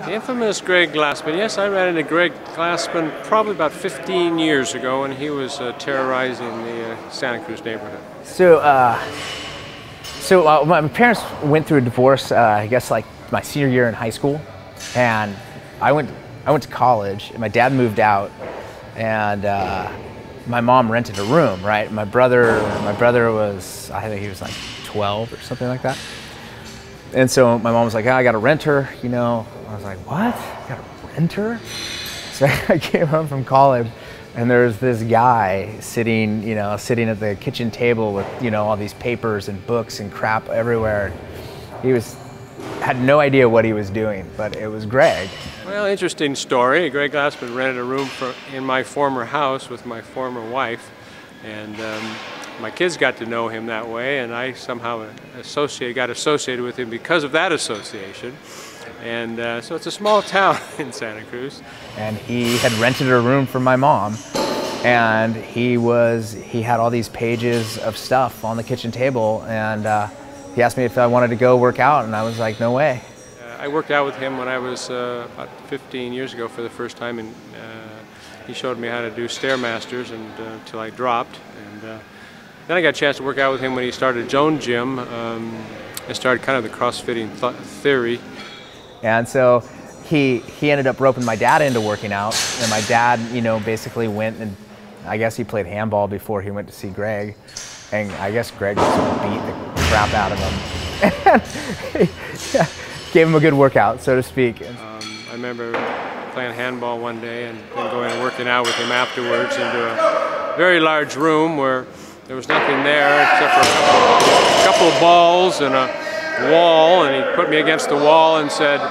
The infamous Greg Glassman. Yes, I ran into Greg Glassman probably about 15 years ago when he was terrorizing the Santa Cruz neighborhood. My parents went through a divorce, I guess like my senior year in high school, and I went to college, and my dad moved out, and my mom rented a room, right? My brother was, I think he was like 12 or something like that. And so my mom was like, oh, I got a renter, you know. I was like, what? You got a renter? So I came home from college, and there's this guy sitting at the kitchen table with, all these papers and books and crap everywhere. He had no idea what he was doing, but it was Greg. Well, interesting story. Greg Glassman rented a room in my former house with my former wife, and my kids got to know him that way, and I somehow got associated with him because of that association. And so it's a small town in Santa Cruz. And he had rented a room for my mom, and he had all these pages of stuff on the kitchen table, and he asked me if I wanted to go work out, and I was like, no way. I worked out with him when I was about 15 years ago for the first time, and he showed me how to do Stairmasters until I dropped. And then I got a chance to work out with him when he started his own gym. I started kind of the CrossFitting theory. And so he ended up roping my dad into working out, and my dad, basically went and I guess he played handball before he went to see Greg, and I guess Greg just beat the crap out of him. And gave him a good workout, so to speak. I remember playing handball one day and then going and working out with him afterwards into a very large room where there was nothing there except for a couple of balls and a wall, and he put me against the wall and said,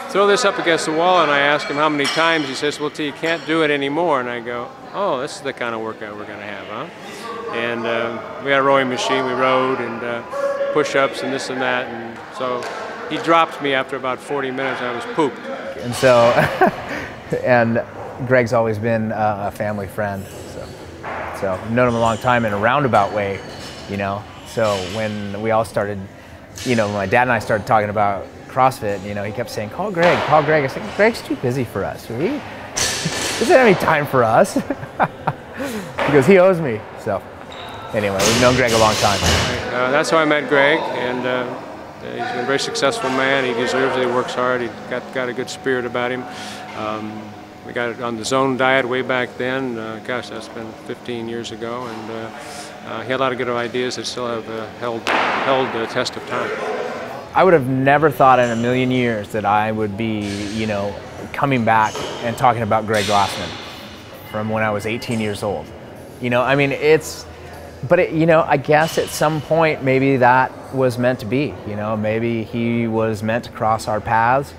throw this up against the wall, and I asked him how many times. He says, well, till you can't do it anymore. And I go, oh, this is the kind of workout we're going to have, huh? And we had a rowing machine, we rowed, and push-ups and this and that, and so he dropped me after about 40 minutes, and I was pooped. And so, and Greg's always been a family friend, so I've known him a long time in a roundabout way, So when we all started, when my dad and I started talking about CrossFit, he kept saying, call Greg. I said, Greg's too busy for us. He doesn't have any time for us. Because he owes me. So anyway, we've known Greg a long time. That's how I met Greg, and he's been a very successful man. He deserves it. He works hard. He's got a good spirit about him. We got it on the Zone diet way back then. Gosh, that's been 15 years ago, and he had a lot of good ideas that still have held the test of time. I would have never thought in a million years that I would be, coming back and talking about Greg Glassman from when I was 18 years old. I guess at some point maybe that was meant to be. Maybe he was meant to cross our paths.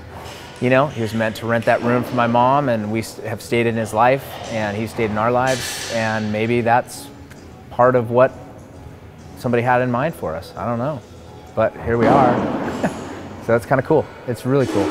He was meant to rent that room for my mom, and we have stayed in his life, and he stayed in our lives, and maybe that's part of what somebody had in mind for us. I don't know, but here we are. So that's kind of cool. It's really cool.